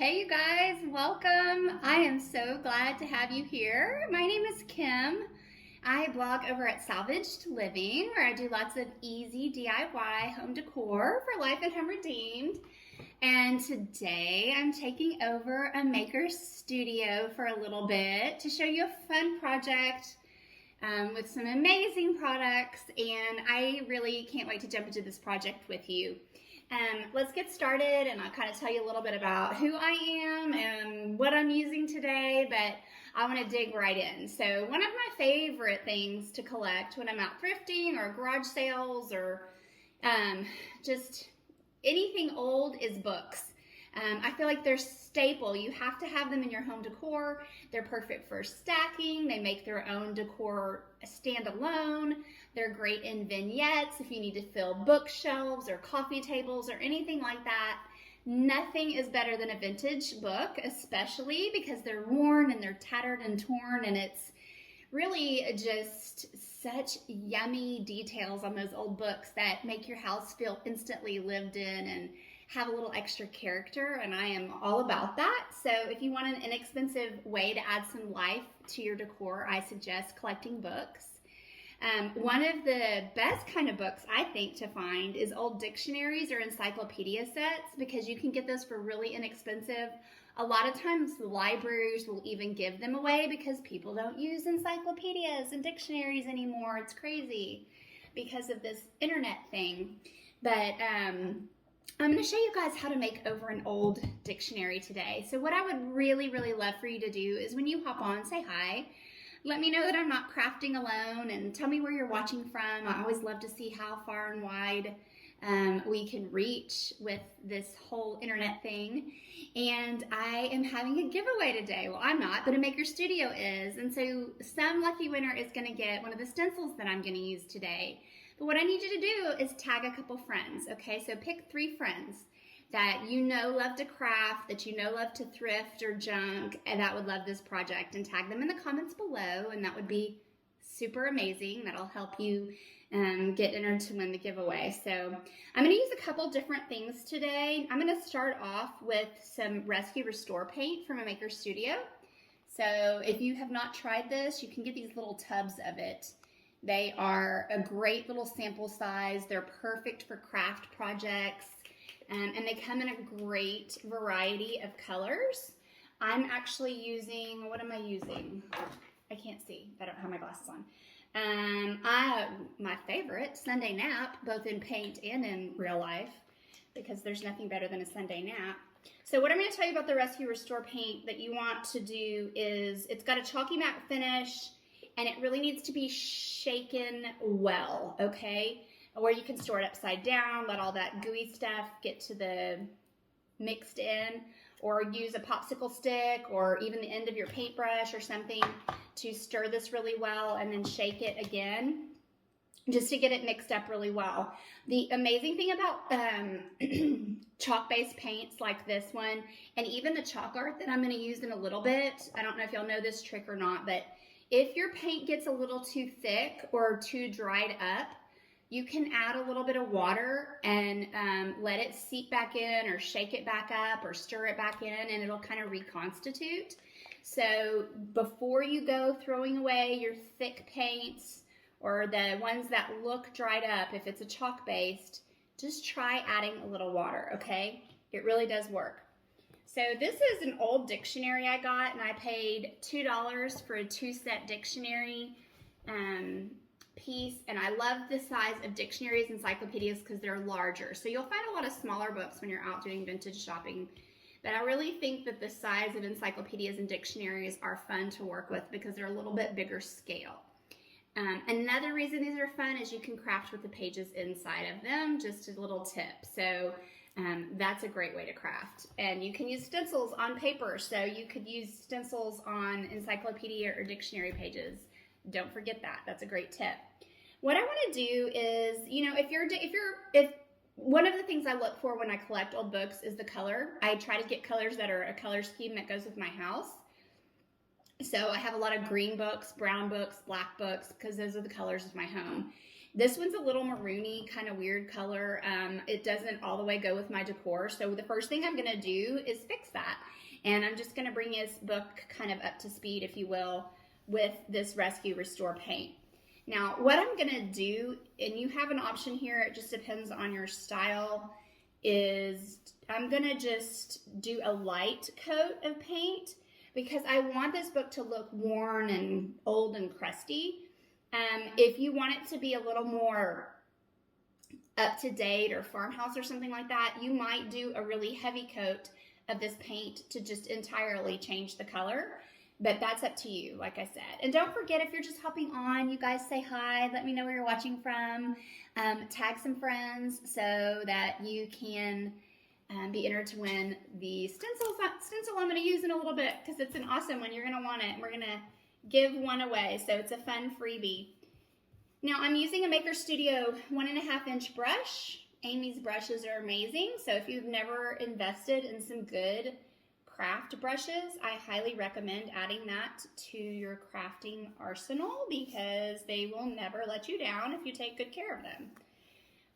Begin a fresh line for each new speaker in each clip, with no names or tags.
Hey you guys, welcome. I am so glad to have you here. My name is Kim. I blog over at Salvaged Living where I do lots of easy DIY home decor for Life at Home Redeemed. And today I'm taking over a maker studio for a little bit to show you a fun project with some amazing products, and I really can't wait to jump into this project with you. Let's get started, and I'll kind of tell you a little bit about who I am and what I'm using today, but I want to dig right in. So one of my favorite things to collect when I'm out thrifting or garage sales or just anything old is books. I feel like they're staple. You have to have them in your home decor. They're perfect for stacking. They make their own decor stand alone. They're great in vignettes if you need to fill bookshelves or coffee tables or anything like that. Nothing is better than a vintage book, especially because they're worn and they're tattered and torn, and it's really just such yummy details on those old books that make your house feel instantly lived in and have a little extra character, and I am all about that. So if you want an inexpensive way to add some life to your decor, I suggest collecting books. One of the best kind of books I think to find is old dictionaries or encyclopedia sets, because you can get those for really inexpensive. A lot of times the libraries will even give them away because people don't use encyclopedias and dictionaries anymore. It's crazy because of this internet thing. But I'm going to show you guys how to make over an old dictionary today. So what I would really love for you to do is when you hop on, say hi. Let me know that I'm not crafting alone, and tell me where you're watching from. I always love to see how far and wide we can reach with this whole internet thing. And I am having a giveaway today. Well, I'm not, but a Maker Studio is. And so some lucky winner is going to get one of the stencils that I'm going to use today. But what I need you to do is tag a couple friends, okay? So pick 3 friends that you know love to craft, that you know love to thrift or junk, and that would love this project, and tag them in the comments below, and that would be super amazing. That'll help you get entered to win the giveaway. So I'm going to use a couple different things today. I'm going to start off with some Rescue Restore paint from a Maker Studio. So if you have not tried this, you can get these little tubs of it. They are a great little sample size. They're perfect for craft projects. And they come in a great variety of colors. I'm actually using, what am I using? I can't see, I don't have my glasses on. My favorite, Sunday Nap, both in paint and in real life, because there's nothing better than a Sunday nap. So what I'm going to tell you about the Rescue Restore paint that you want to do is, it's got a chalky matte finish, and it really needs to be shaken well, okay? Where you can store it upside down, let all that gooey stuff get to the mixed in, or use a popsicle stick or even the end of your paintbrush or something to stir this really well and then shake it again just to get it mixed up really well. The amazing thing about chalk-based paints like this one, and even the ChalkArt that I'm going to use in a little bit, I don't know if y'all know this trick or not, but if your paint gets a little too thick or too dried up, you can add a little bit of water and let it seep back in, or shake it back up, or stir it back in, and it'll kind of reconstitute. So before you go throwing away your thick paints or the ones that look dried up, if it's a chalk based, just try adding a little water, okay? It really does work. So this is an old dictionary I got, and I paid $2 for a 2-set dictionary piece, and I love the size of dictionaries, encyclopedias, because they're larger. So you'll find a lot of smaller books when you're out doing vintage shopping, but I really think that the size of encyclopedias and dictionaries are fun to work with because they're a little bit bigger scale. Another reason these are fun is you can craft with the pages inside of them, just a little tip. So that's a great way to craft. And you can use stencils on paper, so you could use stencils on encyclopedia or dictionary pages. Don't forget that. That's a great tip. What I want to do is, if one of the things I look for when I collect old books is the color. I try to get colors that are a color scheme that goes with my house. So I have a lot of green books, brown books, black books, because those are the colors of my home. This one's a little maroony, kind of weird color. It doesn't all the way go with my decor. So the first thing I'm gonna do is fix that. And I'm just gonna bring this book kind of up to speed, if you will, with this Rescue Restore paint. Now, what I'm gonna do, and you have an option here, it just depends on your style, is I'm gonna just do a light coat of paint because I want this book to look worn and old and crusty. If you want it to be a little more up to date or farmhouse or something like that, you might do a really heavy coat of this paint to just entirely change the color. But that's up to you, like I said. And don't forget, if you're just hopping on, you guys say hi. Let me know where you're watching from. Tag some friends so that you can be entered to win the stencil I'm going to use in a little bit because it's an awesome one. You're going to want it. And we're going to give one away. So it's a fun freebie. Now I'm using a Maker Studio 1.5 inch brush. Amy's brushes are amazing. So if you've never invested in some good craft brushes, I highly recommend adding that to your crafting arsenal because they will never let you down if you take good care of them.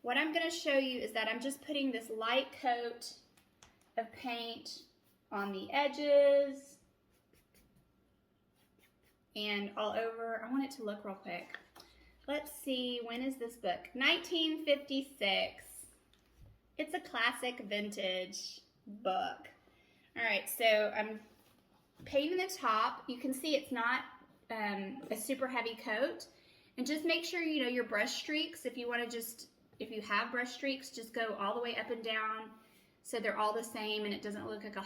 What I'm going to show you is that I'm just putting this light coat of paint on the edges and all over. I want it to look real quick. Let's see, when is this book? 1956. It's a classic vintage book. All right, so I'm painting the top. You can see it's not a super heavy coat. And just make sure, you know, your brush streaks, if you want to just, if you have brush streaks, just go all the way up and down so they're all the same and it doesn't look like a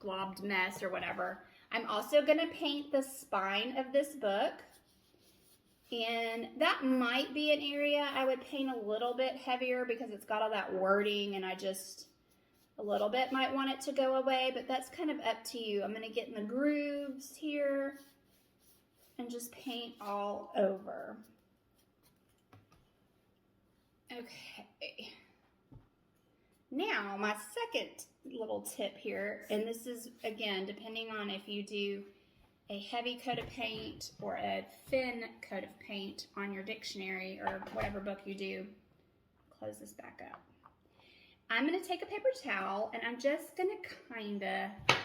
hobglobbed mess or whatever. I'm also going to paint the spine of this book. And that might be an area I would paint a little bit heavier because it's got all that wording and I just a little bit might want it to go away, but that's kind of up to you. I'm going to get in the grooves here and just paint all over. Okay. Now, my second little tip here, and this is, again, depending on if you do a heavy coat of paint or a thin coat of paint on your dictionary or whatever book you do. Close this back up. I'm going to take a paper towel and I'm just going to kind of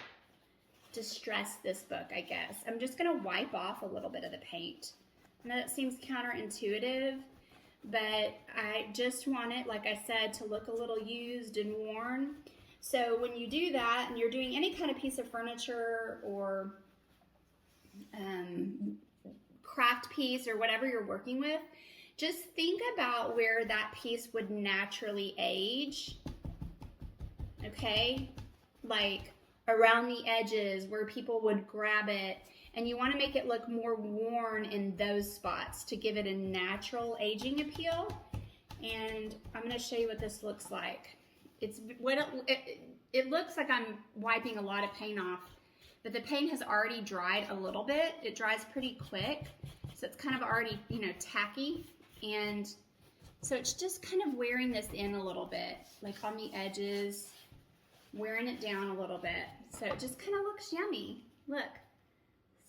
distress this book, I guess. I'm just going to wipe off a little bit of the paint. I know that seems counterintuitive, but I just want it, like I said, to look a little used and worn. So when you do that and you're doing any kind of piece of furniture or craft piece or whatever you're working with, just think about where that piece would naturally age, okay? Like around the edges where people would grab it, and you want to make it look more worn in those spots to give it a natural aging appeal. And I'm going to show you what this looks like. It's what it looks like I'm wiping a lot of paint off, but the paint has already dried a little bit. It dries pretty quick, so it's kind of already, you know, tacky. And so it's just kind of wearing this in a little bit, like on the edges, wearing it down a little bit. So it just kind of looks yummy. Look.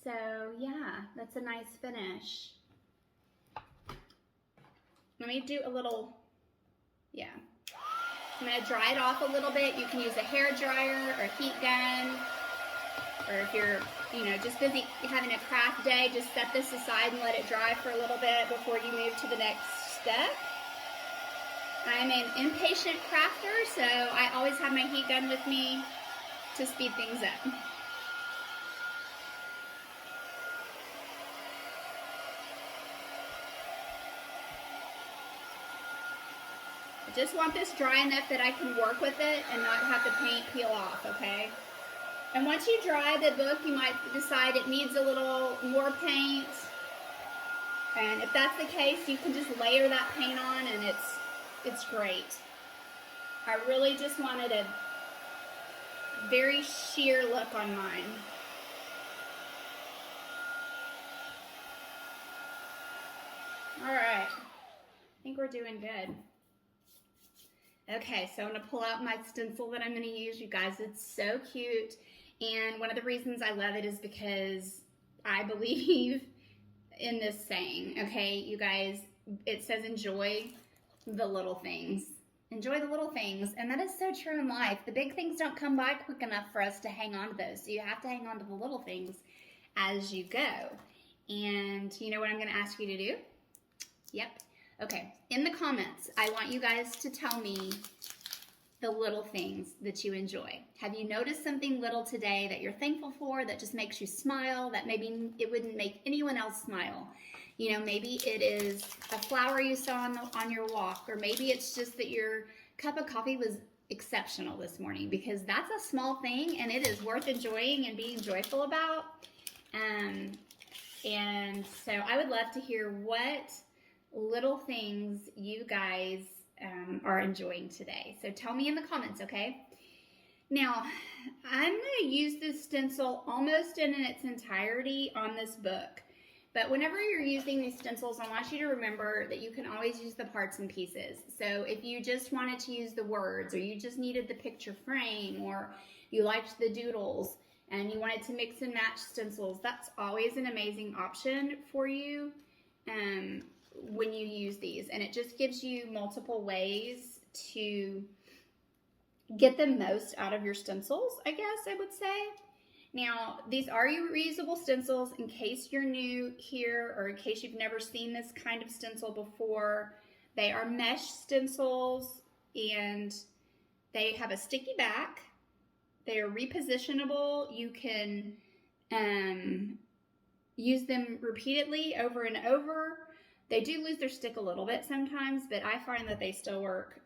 So yeah, that's a nice finish. Let me do a little, yeah. I'm going to dry it off a little bit. You can use a hair dryer or a heat gun. Or if you're, you know, just busy having a craft day, just set this aside and let it dry for a little bit before you move to the next step. I'm an impatient crafter, so I always have my heat gun with me to speed things up. I just want this dry enough that I can work with it and not have the paint peel off, okay? And once you dry the book, you might decide it needs a little more paint. And if that's the case, you can just layer that paint on and it's great. I really just wanted a very sheer look on mine. All right, I think we're doing good. Okay, so I'm gonna pull out my stencil that I'm gonna use, you guys. It's so cute. And one of the reasons I love it is because I believe in this saying, okay, you guys, it says enjoy the little things. Enjoy the little things. And that is so true in life. The big things don't come by quick enough for us to hang on to those. So you have to hang on to the little things as you go. And you know what I'm going to ask you to do? Yep. Okay. In the comments, I want you guys to tell me the little things that you enjoy. Have you noticed something little today that you're thankful for, that just makes you smile, that maybe it wouldn't make anyone else smile? You know, maybe it is a flower you saw on your walk, or maybe it's just that your cup of coffee was exceptional this morning, because that's a small thing and it is worth enjoying and being joyful about. And so I would love to hear what little things you guys are enjoying today. So tell me in the comments, okay? Now, I'm going to use this stencil almost in its entirety on this book. But whenever you're using these stencils, I want you to remember that you can always use the parts and pieces. So if you just wanted to use the words, or you just needed the picture frame, or you liked the doodles and you wanted to mix and match stencils, that's always an amazing option for you when you use these. And it just gives you multiple ways to get the most out of your stencils, I guess I would say. Now, these are reusable stencils in case you're new here, or in case you've never seen this kind of stencil before. They are mesh stencils, and they have a sticky back. They are repositionable. You can use them repeatedly over and over. They do lose their stick a little bit sometimes, but I find that they still work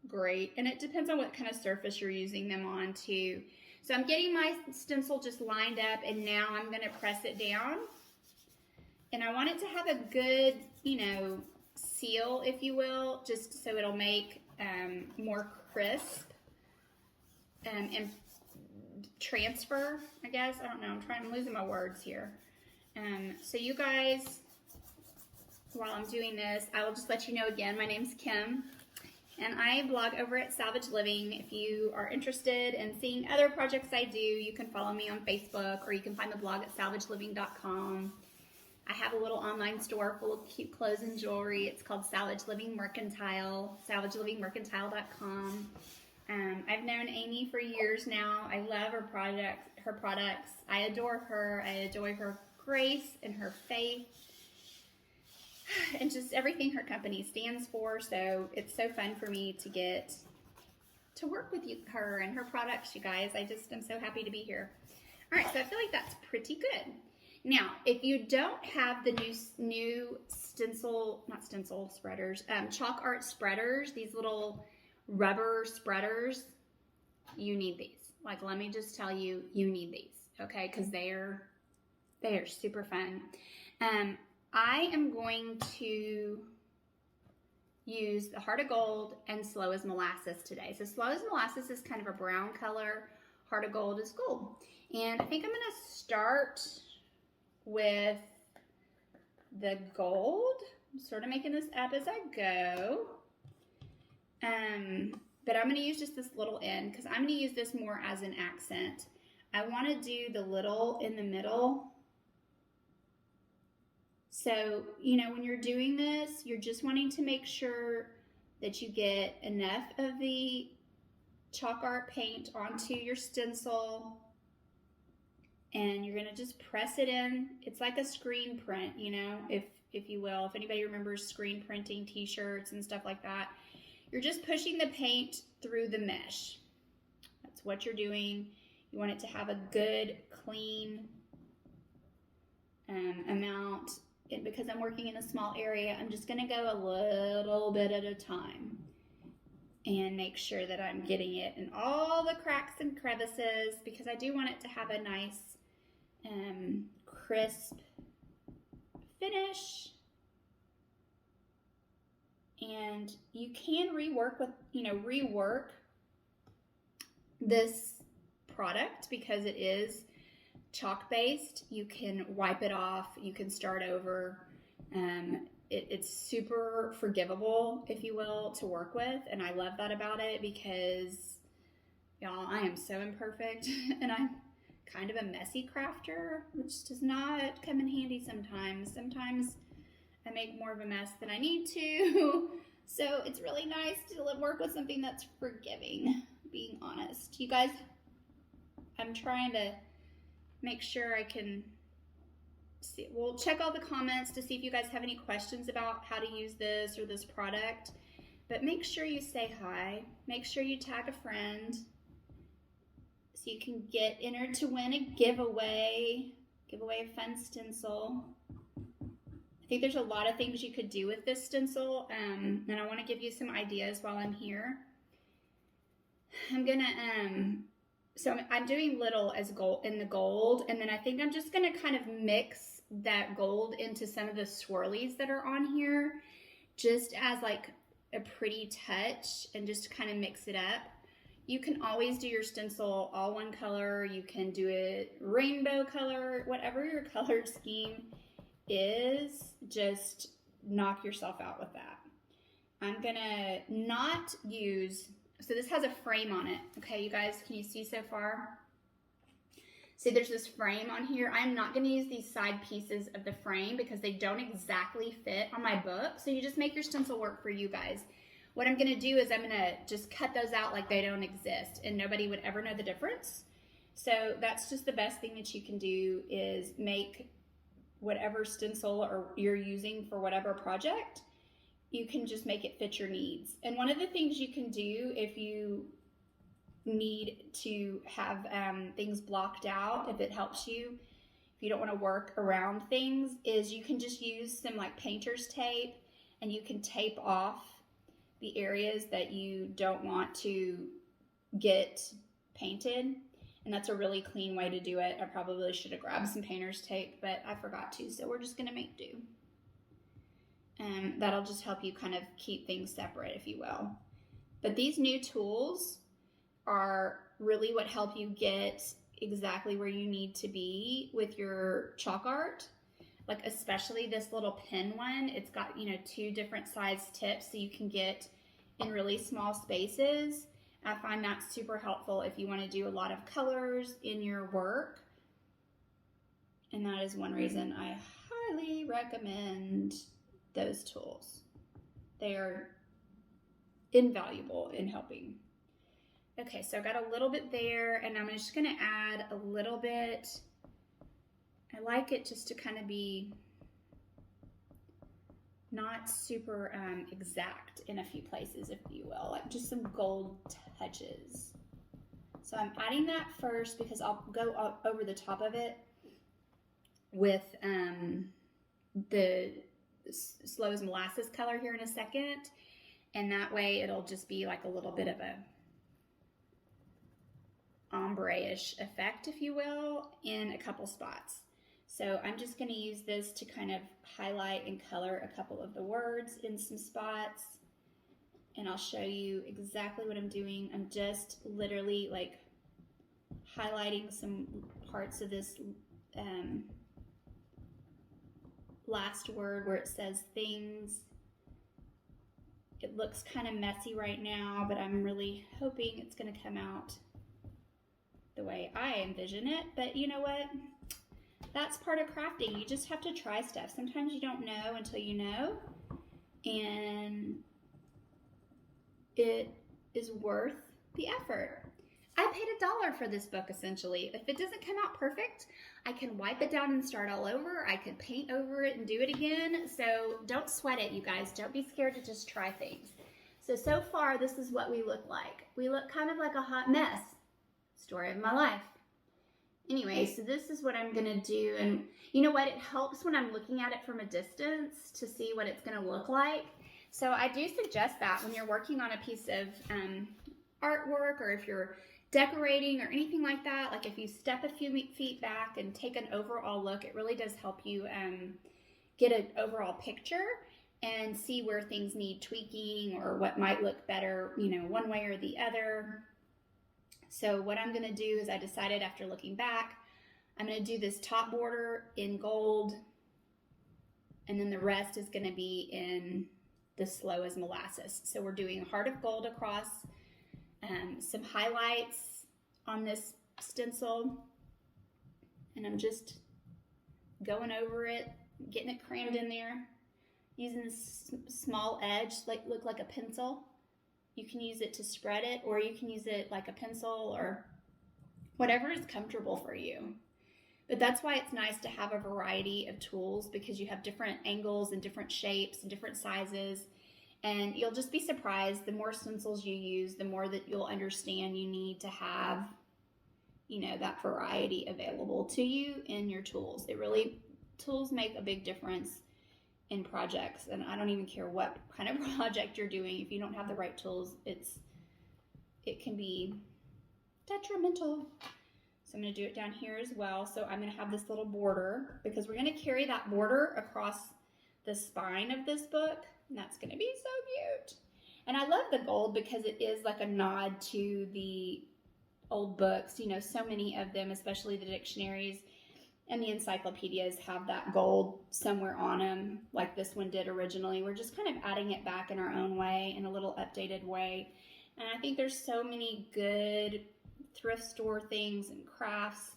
great. And it depends on what kind of surface you're using them on too. So I'm getting my stencil just lined up, and now I'm going to press it down. And I want it to have a good, you know, seal, if you will, just so it'll make more crisp and transfer, I guess. I don't know. I'm losing my words here. So you guys, while I'm doing this, I will just let you know again, my name's Kim. And I blog over at Salvaged Living. If you are interested in seeing other projects I do, you can follow me on Facebook, or you can find the blog at salvagedliving.com. I have a little online store full of cute clothes and jewelry. It's called Salvaged Living Mercantile, salvagedlivingmercantile.com. I've known Amy for years now. I love her products. I adore her. I adore her grace and her faith, and just everything her company stands for. So it's so fun for me to get to work with her and her products, you guys. I just am so happy to be here. All right, so I feel like that's pretty good. Now, if you don't have the new ChalkArt spreaders, these little rubber spreaders, you need these. Like, let me just tell you, you need these, okay? Because they are super fun. I am going to use the Heart of Gold and Slow as Molasses today. So Slow as Molasses is kind of a brown color. Heart of Gold is gold. And I think I'm going to start with the gold. I'm sort of making this up as I go. But I'm going to use just this little end, because I'm going to use this more as an accent. I want to do the little in the middle. So, you know, when you're doing this, you're just wanting to make sure that you get enough of the ChalkArt paint onto your stencil, and you're going to just press it in. It's like a screen print, you know, if you will. If anybody remembers screen printing t-shirts and stuff like that, you're just pushing the paint through the mesh. That's what you're doing. You want it to have a good, clean amount. And because I'm working in a small area, I'm just going to go a little bit at a time and make sure that I'm getting it in all the cracks and crevices, because I do want it to have a nice crisp finish. And you can rework this product because it is chalk based. You can wipe it off, you can start over. It's super forgivable, if you will, to work with, and I love that about it, because y'all, I am so imperfect and I'm kind of a messy crafter, which does not come in handy sometimes. Sometimes I make more of a mess than I need to. So it's really nice to work with something that's forgiving, being honest. You guys, I'm trying to make sure I can see. We'll check all the comments to see if you guys have any questions about how to use this or this product. But make sure you say hi. Make sure you tag a friend so you can get entered to win a giveaway. Give away a fun stencil. I think there's a lot of things you could do with this stencil, and I want to give you some ideas while I'm here. I'm gonna so I'm doing little as gold in the gold, and then I think I'm just gonna kind of mix that gold into some of the swirlies that are on here, just as like a pretty touch, and just kind of mix it up. You can always do your stencil all one color. You can do it rainbow color, whatever your color scheme is, just knock yourself out with that. I'm gonna not use, so this has a frame on it. Okay, you guys, can you see so far? See, there's this frame on here. I'm not gonna use these side pieces of the frame because they don't exactly fit on my book. So you just make your stencil work for you guys. What I'm gonna do is I'm gonna just cut those out like they don't exist and nobody would ever know the difference. So that's just the best thing that you can do, is make whatever stencil or you're using for whatever project, you can just make it fit your needs. And one of the things you can do if you need to have things blocked out, if it helps you, if you don't want to work around things, is you can just use some like painter's tape, and you can tape off the areas that you don't want to get painted. And that's a really clean way to do it. I probably should have grabbed some painter's tape, but I forgot to, so we're just gonna make do. That'll just help you kind of keep things separate, if you will. But these new tools are really what help you get exactly where you need to be with your chalk art. Like especially this little pen one, it's got, you know, 2 different size tips so you can get in really small spaces. I find that super helpful if you want to do a lot of colors in your work. And that is one reason I highly recommend those tools. They are invaluable in helping. Okay, so I've got a little bit there, and I'm just going to add a little bit. I like it just to kind of be not super exact in a few places, if you will, like just some gold touches. So I'm adding that first because I'll go over the top of it with the slow as molasses color here in a second, and that way it'll just be like a little bit of a ombre-ish effect, if you will, in a couple spots. So I'm just going to use this to kind of highlight and color a couple of the words in some spots, and I'll show you exactly what I'm doing. I'm just literally like highlighting some parts of this last word where it says things. It looks kind of messy right now, but I'm really hoping it's going to come out the way I envision it. But you know what? That's part of crafting. You just have to try stuff. Sometimes you don't know until you know, and it is worth the effort. I paid $1 for this book, essentially. If it doesn't come out perfect, I can wipe it down and start all over. I can paint over it and do it again. So don't sweat it, you guys. Don't be scared to just try things. So far, this is what we look like. We look kind of like a hot mess. Story of my life. Anyway, so this is what I'm gonna do, and you know what? It helps when I'm looking at it from a distance to see what it's gonna look like. So I do suggest that when you're working on a piece of artwork, or if you're decorating or anything like that, like if you step a few feet back and take an overall look, it really does help you get an overall picture and see where things need tweaking or what might look better, you know, one way or the other. So what I'm going to do is I decided after looking back, I'm going to do this top border in gold, and then the rest is going to be in the slow as molasses. So we're doing heart of gold across, some highlights on this stencil, and I'm just going over it, getting it crammed in there. using this small edge, like look like a pencil. You can use it to spread it, or you can use it like a pencil, or whatever is comfortable for you. But that's why it's nice to have a variety of tools, because you have different angles and different shapes and different sizes. And you'll just be surprised, the more stencils you use, the more that you'll understand you need to have, you know, that variety available to you in your tools. Tools make a big difference in projects, and I don't even care what kind of project you're doing. If you don't have the right tools, it can be detrimental. So I'm going to do it down here as well. So I'm going to have this little border, because we're going to carry that border across the spine of this book, and that's going to be so cute. And I love the gold because it is like a nod to the old books. You know, so many of them, especially the dictionaries and the encyclopedias, have that gold somewhere on them, like this one did originally. We're just kind of adding it back in our own way, in a little updated way. And I think there's so many good thrift store things and crafts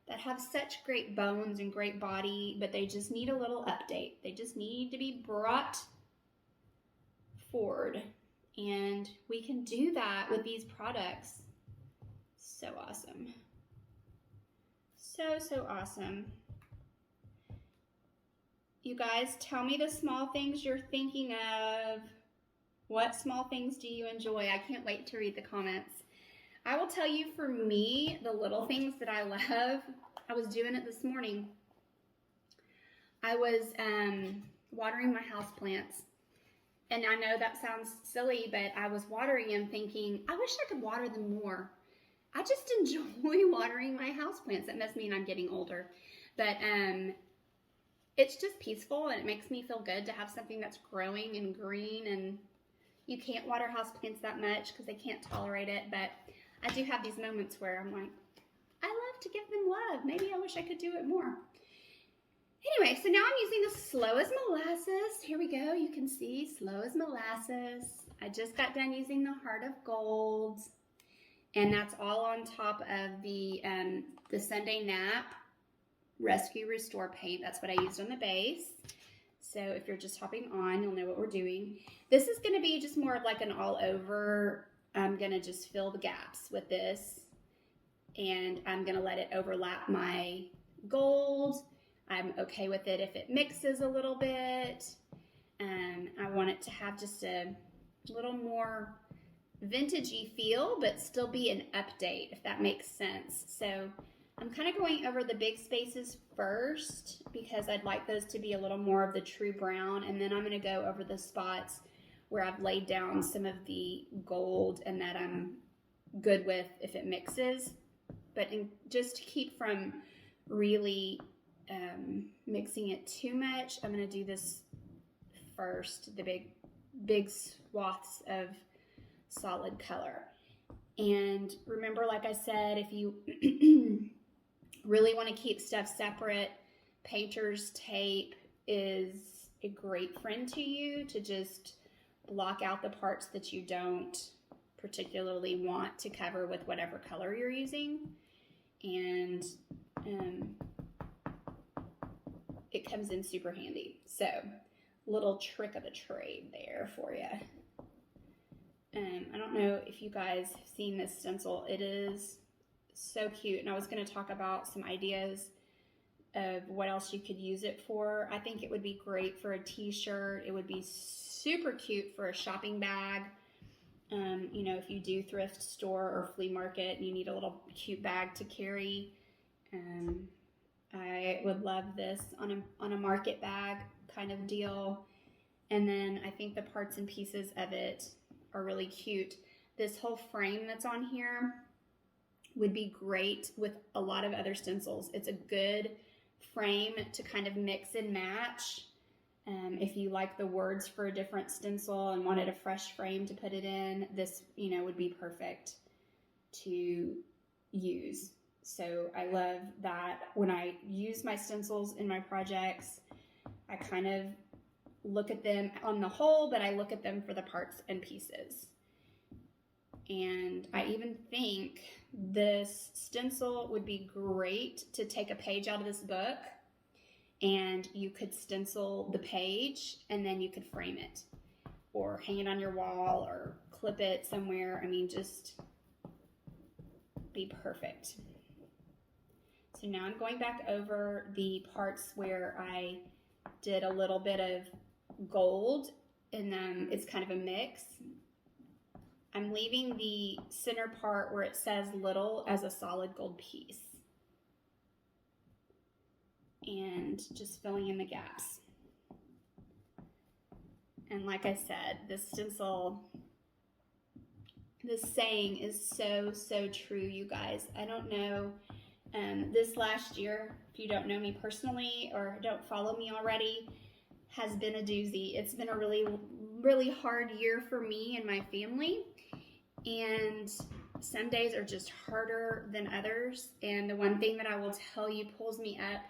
that have such great bones and great body, but they just need a little update. They just need to be brought forward. And we can do that with these products. So awesome. So awesome. You guys, tell me the small things you're thinking of. What small things do you enjoy? I can't wait to read the comments. I will tell you, for me, the little things that I love, I was doing it this morning. I was watering my houseplants. And I know that sounds silly, but I was watering them thinking, I wish I could water them more. I just enjoy watering my houseplants. That must mean I'm getting older. But it's just peaceful, and it makes me feel good to have something that's growing and green. And you can't water houseplants that much because they can't tolerate it. But I do have these moments where I'm like, I love to give them love. Maybe I wish I could do it more. Anyway, so now I'm using the Slow as Molasses. Here we go. You can see Slow as Molasses. I just got done using the Heart of Gold. And that's all on top of the Sunday Nap Rescue Restore paint. That's what I used on the base. So if you're just hopping on, you'll know what we're doing. This is going to be just more of like an all over. I'm going to just fill the gaps with this. And I'm going to let it overlap my gold. I'm okay with it if it mixes a little bit. I want it to have just a little more vintagey feel, but still be an update, if that makes sense. So I'm kind of going over the big spaces first, because I'd like those to be a little more of the true brown, and then I'm going to go over the spots where I've laid down some of the gold and that I'm good with if it mixes. But just to keep from really mixing it too much, I'm going to do this first, the big swaths of solid color. And remember, like I said, if you really want to keep stuff separate, painter's tape is a great friend to you to just block out the parts that you don't particularly want to cover with whatever color you're using. And it comes in super handy. So, little trick of the trade there for you. I don't know if you guys have seen this stencil. It is so cute, and I was going to talk about some ideas of what else you could use it for. I think it would be great for a t-shirt. It would be super cute for a shopping bag. You know, if you do thrift store or flea market and you need a little cute bag to carry, I would love this on a market bag kind of deal. And then I think the parts and pieces of it are really cute. This whole frame that's on here would be great with a lot of other stencils. It's a good frame to kind of mix and match. If you like the words for a different stencil and wanted a fresh frame to put it in, this, you know, would be perfect to use. So I love that when I use my stencils in my projects, I kind of look at them on the whole, but I look at them for the parts and pieces. And I even think this stencil would be great to take a page out of this book and you could stencil the page and then you could frame it or hang it on your wall or clip it somewhere. I mean, just be perfect. So now I'm going back over the parts where I did a little bit of gold, and it's kind of a mix. I'm leaving the center part where it says little as a solid gold piece. And just filling in the gaps. And like I said, this stencil, this saying is so, so true, you guys. I don't know, this last year, if you don't know me personally or don't follow me already, has been a doozy. It's been a really, really hard year for me and my family. And some days are just harder than others. And the one thing that I will tell you pulls me up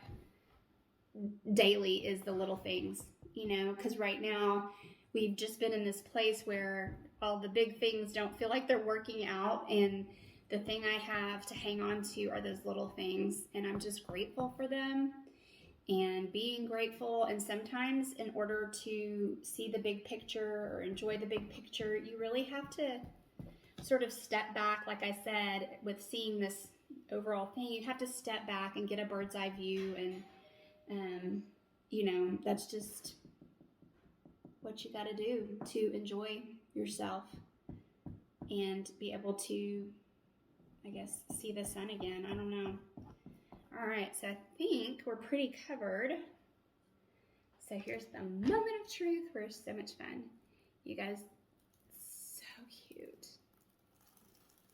daily is the little things, you know, because right now we've just been in this place where all the big things don't feel like they're working out, and the thing I have to hang on to are those little things, and I'm just grateful for them and being grateful. And sometimes in order to see the big picture or enjoy the big picture, you really have to sort of step back. Like I said, with seeing this overall thing, you have to step back and get a bird's eye view, and you know, that's just what you got to do to enjoy yourself and be able to, I guess, see the sun again. I don't know. All right, so I think we're pretty covered. So here's the moment of truth where it's so much fun. You guys, so cute.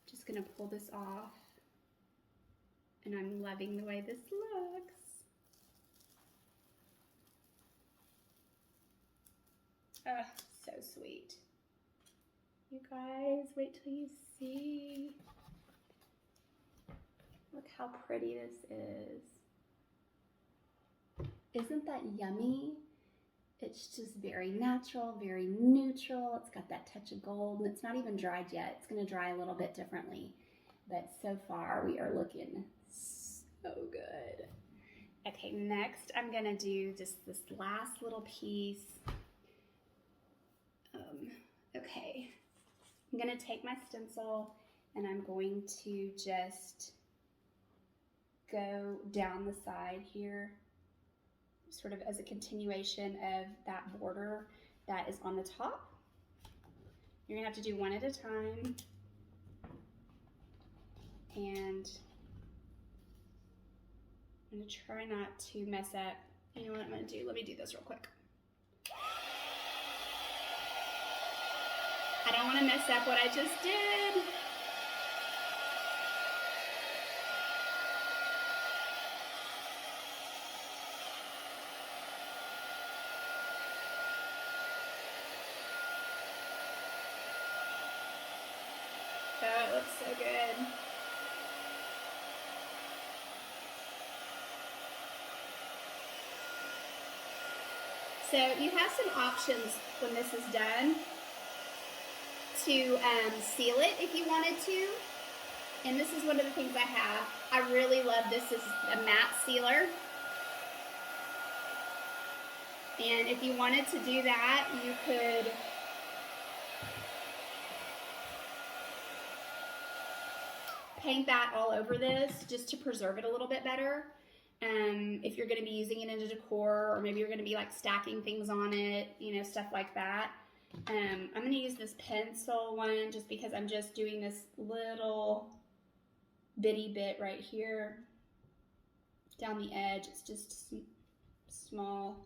Just gonna pull this off, and I'm loving the way this looks. Oh, so sweet. You guys, wait till you see. Look how pretty this is. Isn't that yummy? It's just very natural, very neutral. It's got that touch of gold, and it's not even dried yet. It's gonna dry a little bit differently. But so far, we are looking so good. Okay, next I'm gonna do just this last little piece. Okay, I'm gonna take my stencil and I'm going to just go down the side here, sort of as a continuation of that border that is on the top. You're gonna have to do one at a time, and I'm gonna try not to mess up. You know what I'm gonna do? Let me do this real quick. I don't want to mess up what I just did. Oh, it looks so good. So you have some options when this is done to seal it if you wanted to. And this is one of the things I have. I really love this. This is a matte sealer. And if you wanted to do that, you could paint that all over this just to preserve it a little bit better. If you're going to be using it in a decor, or maybe you're going to be like stacking things on it, you know, stuff like that. I'm going to use this pencil one just because I'm just doing this little bitty bit right here down the edge. It's just small,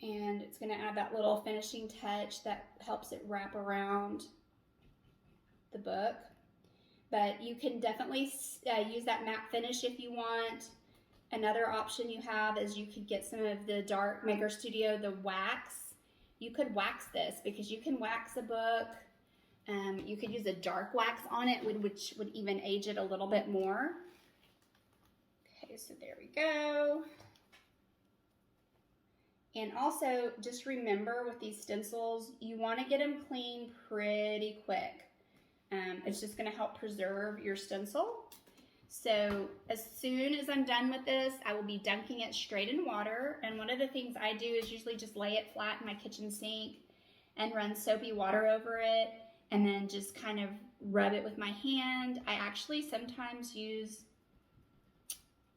and it's going to add that little finishing touch that helps it wrap around the book. But you can definitely use that matte finish if you want. Another option you have is you could get some of the Dark Maker Studio, the wax. You could wax this because you can wax a book. You could use a dark wax on it, which would even age it a little bit more. Okay, so there we go. And also, just remember with these stencils, you want to get them clean pretty quick. It's just going to help preserve your stencil. So as soon as I'm done with this, I will be dunking it straight in water. And one of the things I do is usually just lay it flat in my kitchen sink and run soapy water over it, and then just kind of rub it with my hand. I actually sometimes use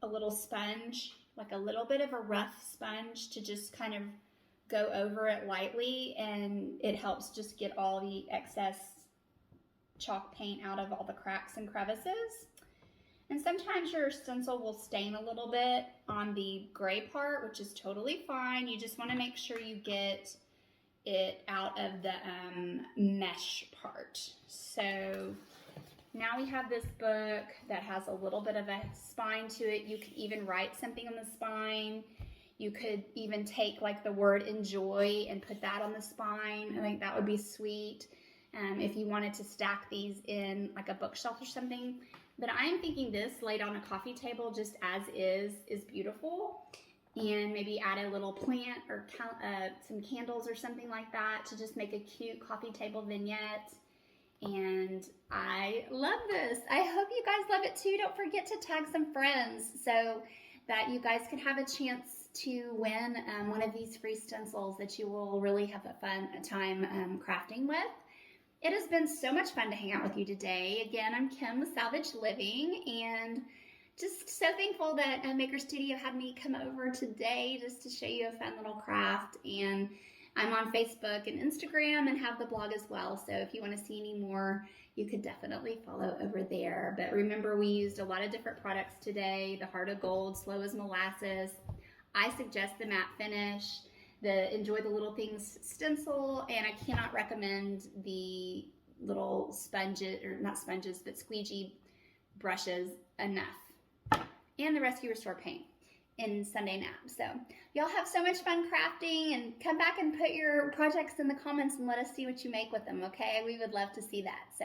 a little sponge, like a little bit of a rough sponge, to just kind of go over it lightly, and it helps just get all the excess chalk paint out of all the cracks and crevices. And sometimes your stencil will stain a little bit on the gray part, which is totally fine. You just want to make sure you get it out of the mesh part. So now we have this book that has a little bit of a spine to it. You could even write something on the spine. You could even take like the word enjoy and put that on the spine. I think that would be sweet if you wanted to stack these in like a bookshelf or something. But I'm thinking this laid on a coffee table just as is beautiful. And maybe add a little plant or some candles or something like that to just make a cute coffee table vignette. And I love this. I hope you guys love it too. Don't forget to tag some friends so that you guys can have a chance to win one of these free stencils that you will really have a fun time crafting with. It has been so much fun to hang out with you today. Again, I'm Kim with Salvaged Living, and just so thankful that Maker Studio had me come over today just to show you a fun little craft. And I'm on Facebook and Instagram and have the blog as well. So if you want to see any more, you could definitely follow over there. But remember, we used a lot of different products today. The Heart of Gold, Slow as Molasses. I suggest the matte finish, the Enjoy the Little Things stencil, and I cannot recommend the little sponges, or not sponges, but squeegee brushes enough. And the Rescue Restore paint in Sunday Nap. So y'all have so much fun crafting, and come back and put your projects in the comments and let us see what you make with them, okay? We would love to see that. So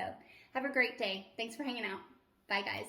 have a great day. Thanks for hanging out. Bye, guys.